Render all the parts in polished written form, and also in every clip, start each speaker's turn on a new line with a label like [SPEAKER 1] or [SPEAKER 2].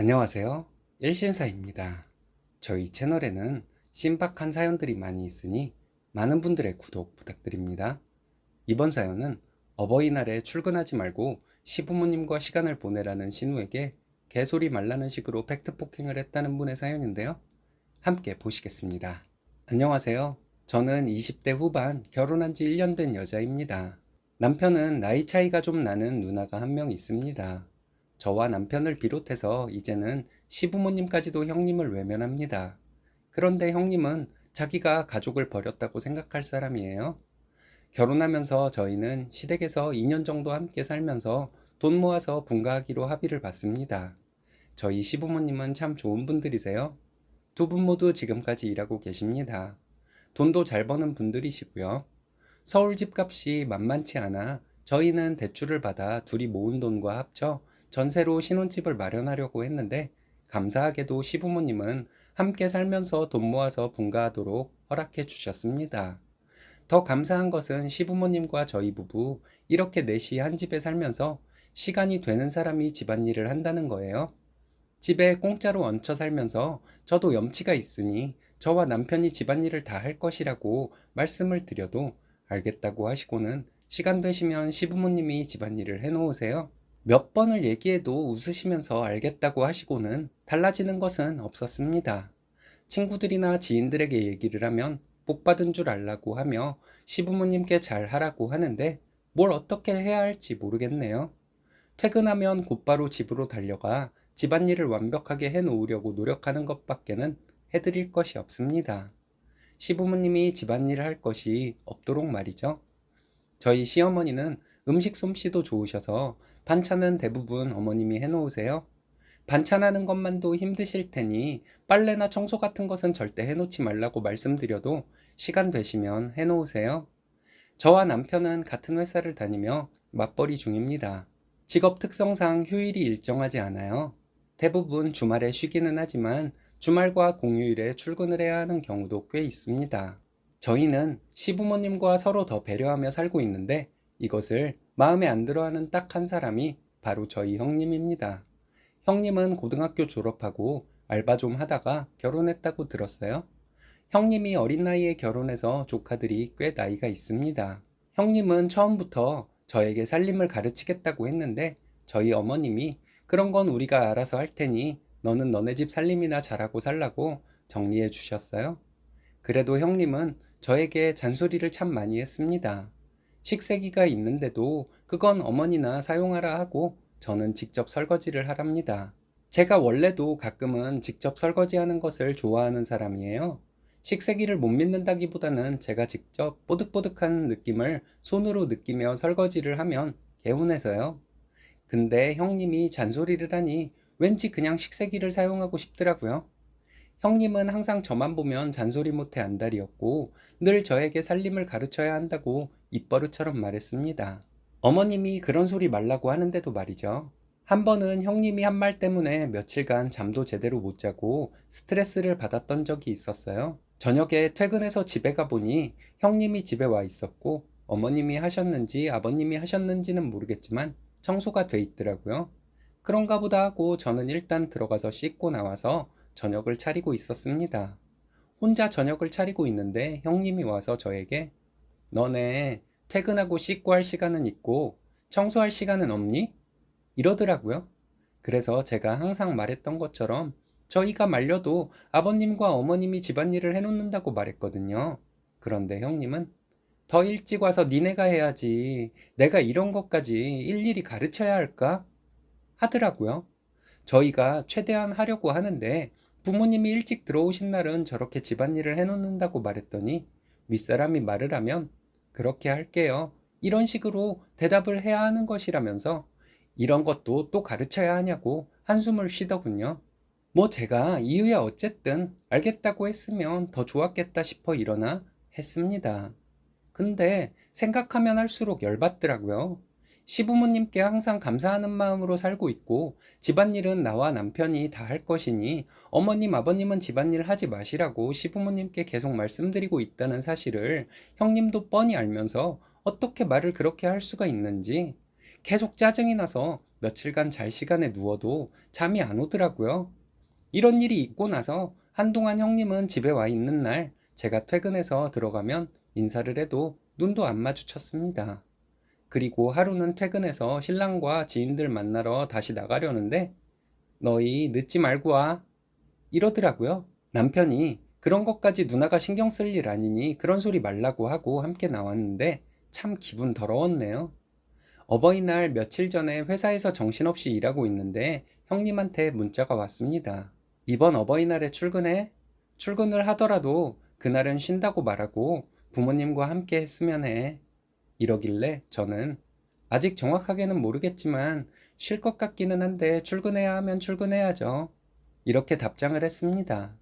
[SPEAKER 1] 안녕하세요. 일신사입니다. 저희 채널에는 신박한 사연들이 많이 있으니 많은 분들의 구독 부탁드립니다. 이번 사연은 어버이날에 출근하지 말고 시부모님과 시간을 보내라는 신우에게 개소리 말라는 식으로 팩트 폭행을 했다는 분의 사연인데요. 함께 보시겠습니다. 안녕하세요. 저는 20대 후반 결혼한 지 1년 된 여자입니다. 남편은 나이 차이가 좀 나는 누나가 한 명 있습니다. 저와 남편을 비롯해서 이제는 시부모님까지도 형님을 외면합니다. 그런데 형님은 자기가 가족을 버렸다고 생각할 사람이에요. 결혼하면서 저희는 시댁에서 2년 정도 함께 살면서 돈 모아서 분가하기로 합의를 봤습니다. 저희 시부모님은 참 좋은 분들이세요. 두 분 모두 지금까지 일하고 계십니다. 돈도 잘 버는 분들이시고요. 서울 집값이 만만치 않아 저희는 대출을 받아 둘이 모은 돈과 합쳐 전세로 신혼집을 마련하려고 했는데, 감사하게도 시부모님은 함께 살면서 돈 모아서 분가하도록 허락해 주셨습니다. 더 감사한 것은 시부모님과 저희 부부 이렇게 넷이 한 집에 살면서 시간이 되는 사람이 집안일을 한다는 거예요. 집에 공짜로 얹혀 살면서 저도 염치가 있으니 저와 남편이 집안일을 다 할 것이라고 말씀을 드려도 알겠다고 하시고는 시간 되시면 시부모님이 집안일을 해놓으세요. 몇 번을 얘기해도 웃으시면서 알겠다고 하시고는 달라지는 것은 없었습니다. 친구들이나 지인들에게 얘기를 하면 복 받은 줄 알라고 하며 시부모님께 잘 하라고 하는데, 뭘 어떻게 해야 할지 모르겠네요. 퇴근하면 곧바로 집으로 달려가 집안일을 완벽하게 해놓으려고 노력하는 것밖에는 해드릴 것이 없습니다. 시부모님이 집안일을 할 것이 없도록 말이죠. 저희 시어머니는 음식 솜씨도 좋으셔서 반찬은 대부분 어머님이 해놓으세요. 반찬하는 것만도 힘드실 테니 빨래나 청소 같은 것은 절대 해놓지 말라고 말씀드려도 시간 되시면 해놓으세요. 저와 남편은 같은 회사를 다니며 맞벌이 중입니다. 직업 특성상 휴일이 일정하지 않아요. 대부분 주말에 쉬기는 하지만 주말과 공휴일에 출근을 해야 하는 경우도 꽤 있습니다. 저희는 시부모님과 서로 더 배려하며 살고 있는데, 이것을 마음에 안 들어 하는 딱 한 사람이 바로 저희 형님입니다. 형님은 고등학교 졸업하고 알바 좀 하다가 결혼했다고 들었어요. 형님이 어린 나이에 결혼해서 조카들이 꽤 나이가 있습니다. 형님은 처음부터 저에게 살림을 가르치겠다고 했는데, 저희 어머님이 그런 건 우리가 알아서 할 테니 너는 너네 집 살림이나 잘하고 살라고 정리해 주셨어요. 그래도 형님은 저에게 잔소리를 참 많이 했습니다. 식세기가 있는데도 그건 어머니나 사용하라 하고 저는 직접 설거지를 하랍니다. 제가 원래도 가끔은 직접 설거지하는 것을 좋아하는 사람이에요. 식세기를 못 믿는다기보다는 제가 직접 뽀득뽀득한 느낌을 손으로 느끼며 설거지를 하면 개운해서요. 근데 형님이 잔소리를 하니 왠지 그냥 식세기를 사용하고 싶더라고요. 형님은 항상 저만 보면 잔소리 못해 안달이었고 늘 저에게 살림을 가르쳐야 한다고 입버릇처럼 말했습니다. 어머님이 그런 소리 말라고 하는데도 말이죠. 한 번은 형님이 한 말 때문에 며칠간 잠도 제대로 못 자고 스트레스를 받았던 적이 있었어요. 저녁에 퇴근해서 집에 가보니 형님이 집에 와 있었고, 어머님이 하셨는지 아버님이 하셨는지는 모르겠지만 청소가 돼 있더라고요. 그런가 보다 하고 저는 일단 들어가서 씻고 나와서 저녁을 차리고 있었습니다. 혼자 저녁을 차리고 있는데 형님이 와서 저에게 너네 퇴근하고 씻고 할 시간은 있고 청소할 시간은 없니? 이러더라고요. 그래서 제가 항상 말했던 것처럼 저희가 말려도 아버님과 어머님이 집안일을 해놓는다고 말했거든요. 그런데 형님은 더 일찍 와서 니네가 해야지. 내가 이런 것까지 일일이 가르쳐야 할까? 하더라고요. 저희가 최대한 하려고 하는데 부모님이 일찍 들어오신 날은 저렇게 집안일을 해놓는다고 말했더니 윗사람이 말을 하면 그렇게 할게요, 이런 식으로 대답을 해야 하는 것이라면서 이런 것도 또 가르쳐야 하냐고 한숨을 쉬더군요. 뭐 제가 이유야 어쨌든 알겠다고 했으면 더 좋았겠다 싶어 일어나 했습니다. 근데 생각하면 할수록 열받더라고요. 시부모님께 항상 감사하는 마음으로 살고 있고 집안일은 나와 남편이 다 할 것이니 어머님, 아버님은 집안일 하지 마시라고 시부모님께 계속 말씀드리고 있다는 사실을 형님도 뻔히 알면서 어떻게 말을 그렇게 할 수가 있는지, 계속 짜증이 나서 며칠간 잘 시간에 누워도 잠이 안 오더라고요. 이런 일이 있고 나서 한동안 형님은 집에 와 있는 날 제가 퇴근해서 들어가면 인사를 해도 눈도 안 마주쳤습니다. 그리고 하루는 퇴근해서 신랑과 지인들 만나러 다시 나가려는데 너희 늦지 말고 와 이러더라고요. 남편이 그런 것까지 누나가 신경 쓸 일 아니니 그런 소리 말라고 하고 함께 나왔는데 참 기분 더러웠네요. 어버이날 며칠 전에 회사에서 정신없이 일하고 있는데 형님한테 문자가 왔습니다. 이번 어버이날에 출근해? 출근을 하더라도 그날은 쉰다고 말하고 부모님과 함께 했으면 해. 이러길래 저는 아직 정확하게는 모르겠지만 쉴 것 같기는 한데 출근해야 하면 출근해야죠. 이렇게 답장을 했습니다.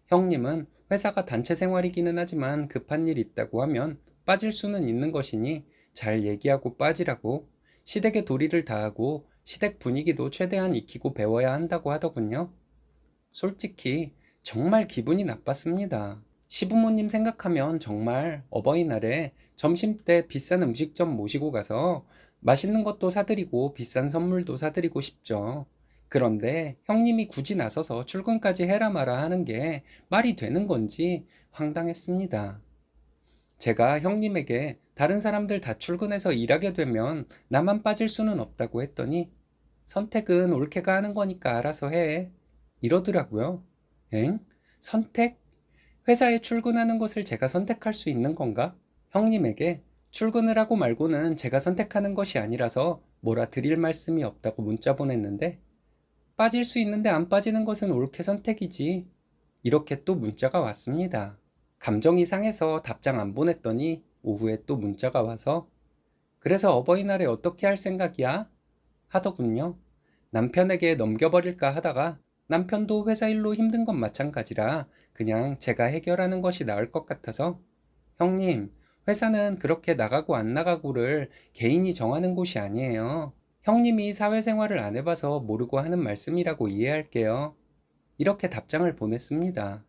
[SPEAKER 1] 형님은 회사가 단체 생활이기는 하지만 급한 일 있다고 하면 빠질 수는 있는 것이니 잘 얘기하고 빠지라고 시댁의 도리를 다하고 시댁 분위기도 최대한 익히고 배워야 한다고 하더군요. 솔직히 정말 기분이 나빴습니다. 시부모님 생각하면 정말 어버이날에 점심때 비싼 음식점 모시고 가서 맛있는 것도 사드리고 비싼 선물도 사드리고 싶죠. 그런데 형님이 굳이 나서서 출근까지 해라 마라 하는 게 말이 되는 건지 황당했습니다. 제가 형님에게 다른 사람들 다 출근해서 일하게 되면 나만 빠질 수는 없다고 했더니 선택은 옳게가 하는 거니까 알아서 해. 이러더라고요. 엥? 선택? 회사에 출근하는 것을 제가 선택할 수 있는 건가? 형님에게 출근을 하고 말고는 제가 선택하는 것이 아니라서 뭐라 드릴 말씀이 없다고 문자 보냈는데 빠질 수 있는데 안 빠지는 것은 옳게 선택이지. 이렇게 또 문자가 왔습니다. 감정이 상해서 답장 안 보냈더니 오후에 또 문자가 와서 그래서 어버이날에 어떻게 할 생각이야? 하더군요. 남편에게 넘겨버릴까 하다가 남편도 회사 일로 힘든 건 마찬가지라 그냥 제가 해결하는 것이 나을 것 같아서 형님, 회사는 그렇게 나가고 안 나가고를 개인이 정하는 곳이 아니에요. 형님이 사회생활을 안 해봐서 모르고 하는 말씀이라고 이해할게요. 이렇게 답장을 보냈습니다.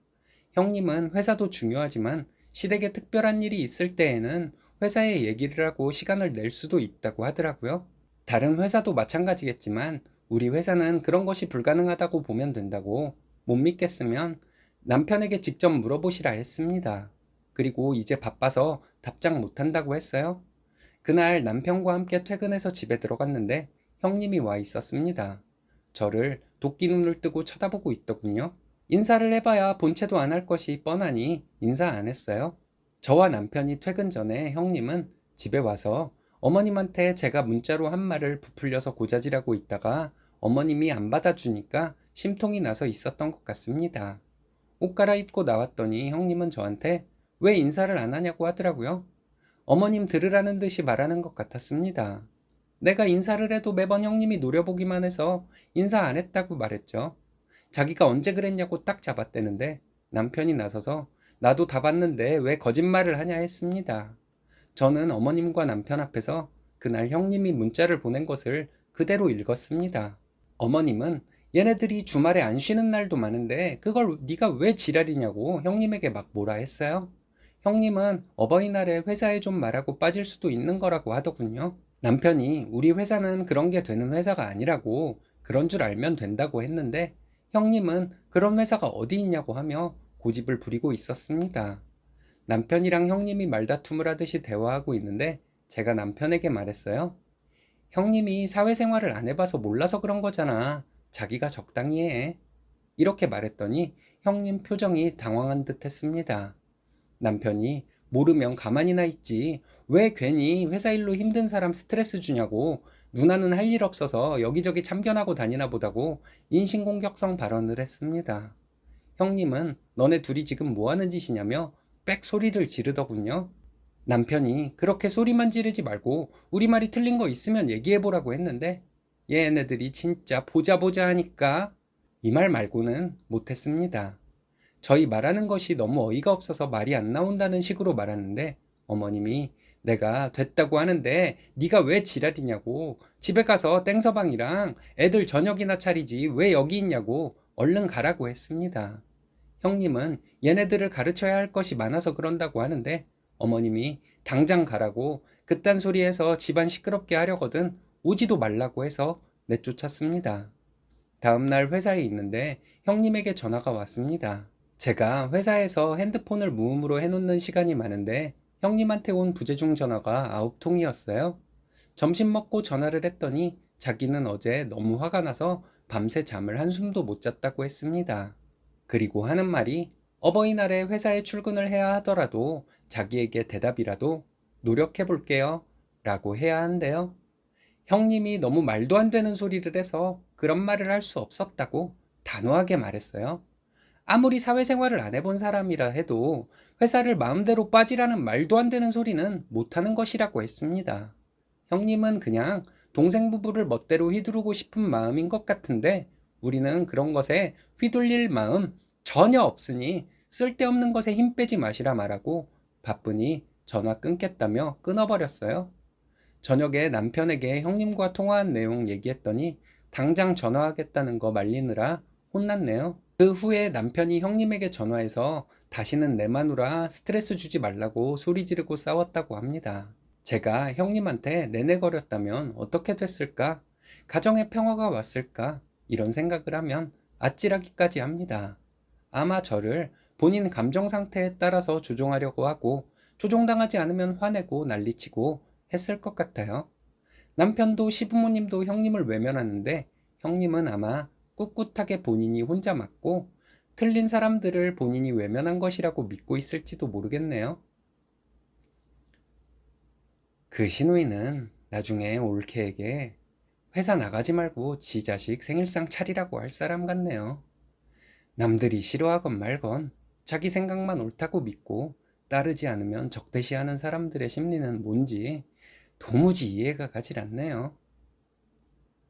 [SPEAKER 1] 형님은 회사도 중요하지만 시댁에 특별한 일이 있을 때에는 회사에 얘기를 하고 시간을 낼 수도 있다고 하더라고요. 다른 회사도 마찬가지겠지만 우리 회사는 그런 것이 불가능하다고 보면 된다고 못 믿겠으면 남편에게 직접 물어보시라 했습니다. 그리고 이제 바빠서 답장 못한다고 했어요. 그날 남편과 함께 퇴근해서 집에 들어갔는데 형님이 와 있었습니다. 저를 도끼 눈을 뜨고 쳐다보고 있더군요. 인사를 해봐야 본체도 안 할 것이 뻔하니 인사 안 했어요. 저와 남편이 퇴근 전에 형님은 집에 와서 어머님한테 제가 문자로 한 말을 부풀려서 고자질하고 있다가 어머님이 안 받아주니까 심통이 나서 있었던 것 같습니다. 옷 갈아입고 나왔더니 형님은 저한테 왜 인사를 안 하냐고 하더라고요. 어머님 들으라는 듯이 말하는 것 같았습니다. 내가 인사를 해도 매번 형님이 노려보기만 해서 인사 안 했다고 말했죠. 자기가 언제 그랬냐고 딱 잡아대는데 남편이 나서서 나도 다 봤는데 왜 거짓말을 하냐 했습니다. 저는 어머님과 남편 앞에서 그날 형님이 문자를 보낸 것을 그대로 읽었습니다. 어머님은 얘네들이 주말에 안 쉬는 날도 많은데 그걸 네가 왜 지랄이냐고 형님에게 막 뭐라 했어요. 형님은 어버이날에 회사에 좀 말하고 빠질 수도 있는 거라고 하더군요. 남편이 우리 회사는 그런 게 되는 회사가 아니라고 그런 줄 알면 된다고 했는데 형님은 그런 회사가 어디 있냐고 하며 고집을 부리고 있었습니다. 남편이랑 형님이 말다툼을 하듯이 대화하고 있는데 제가 남편에게 말했어요. 형님이 사회생활을 안 해봐서 몰라서 그런 거잖아. 자기가 적당히 해. 이렇게 말했더니 형님 표정이 당황한 듯 했습니다. 남편이 모르면 가만히나 있지. 왜 괜히 회사 일로 힘든 사람 스트레스 주냐고. 누나는 할 일 없어서 여기저기 참견하고 다니나 보다고 인신공격성 발언을 했습니다. 형님은 너네 둘이 지금 뭐 하는 짓이냐며 빽 소리를 지르더군요. 남편이 그렇게 소리만 지르지 말고 우리 말이 틀린 거 있으면 얘기해보라고 했는데 얘네들이 진짜 보자 보자 하니까 이 말 말고는 못했습니다. 저희 말하는 것이 너무 어이가 없어서 말이 안 나온다는 식으로 말하는데 어머님이 내가 됐다고 하는데 네가 왜 지랄이냐고 집에 가서 땡서방이랑 애들 저녁이나 차리지 왜 여기 있냐고 얼른 가라고 했습니다. 형님은 얘네들을 가르쳐야 할 것이 많아서 그런다고 하는데 어머님이 당장 가라고 그딴 소리 해서 집안 시끄럽게 하려거든 오지도 말라고 해서 내쫓았습니다. 다음날 회사에 있는데 형님에게 전화가 왔습니다. 제가 회사에서 핸드폰을 무음으로 해놓는 시간이 많은데 형님한테 온 부재중 전화가 9통이었어요. 점심 먹고 전화를 했더니 자기는 어제 너무 화가 나서 밤새 잠을 한숨도 못 잤다고 했습니다. 그리고 하는 말이 어버이날에 회사에 출근을 해야 하더라도 자기에게 대답이라도 노력해 볼게요 라고 해야 한대요. 형님이 너무 말도 안 되는 소리를 해서 그런 말을 할 수 없었다고 단호하게 말했어요. 아무리 사회생활을 안 해본 사람이라 해도 회사를 마음대로 빠지라는 말도 안 되는 소리는 못하는 것이라고 했습니다. 형님은 그냥 동생 부부를 멋대로 휘두르고 싶은 마음인 것 같은데 우리는 그런 것에 휘둘릴 마음 전혀 없으니 쓸데없는 것에 힘 빼지 마시라 말하고 바쁘니 전화 끊겠다며 끊어버렸어요. 저녁에 남편에게 형님과 통화한 내용 얘기했더니 당장 전화하겠다는 거 말리느라 혼났네요. 그 후에 남편이 형님에게 전화해서 다시는 내 마누라 스트레스 주지 말라고 소리 지르고 싸웠다고 합니다. 제가 형님한테 내내거렸다면 어떻게 됐을까? 가정에 평화가 왔을까? 이런 생각을 하면 아찔하기까지 합니다. 아마 저를 본인 감정 상태에 따라서 조종하려고 하고 조종당하지 않으면 화내고 난리치고 했을 것 같아요. 남편도 시부모님도 형님을 외면하는데 형님은 아마 꿋꿋하게 본인이 혼자 맞고 틀린 사람들을 본인이 외면한 것이라고 믿고 있을지도 모르겠네요. 그 시누이는 나중에 올케에게 회사 나가지 말고 지 자식 생일상 차리라고 할 사람 같네요. 남들이 싫어하건 말건 자기 생각만 옳다고 믿고 따르지 않으면 적대시하는 사람들의 심리는 뭔지 도무지 이해가 가질 않네요.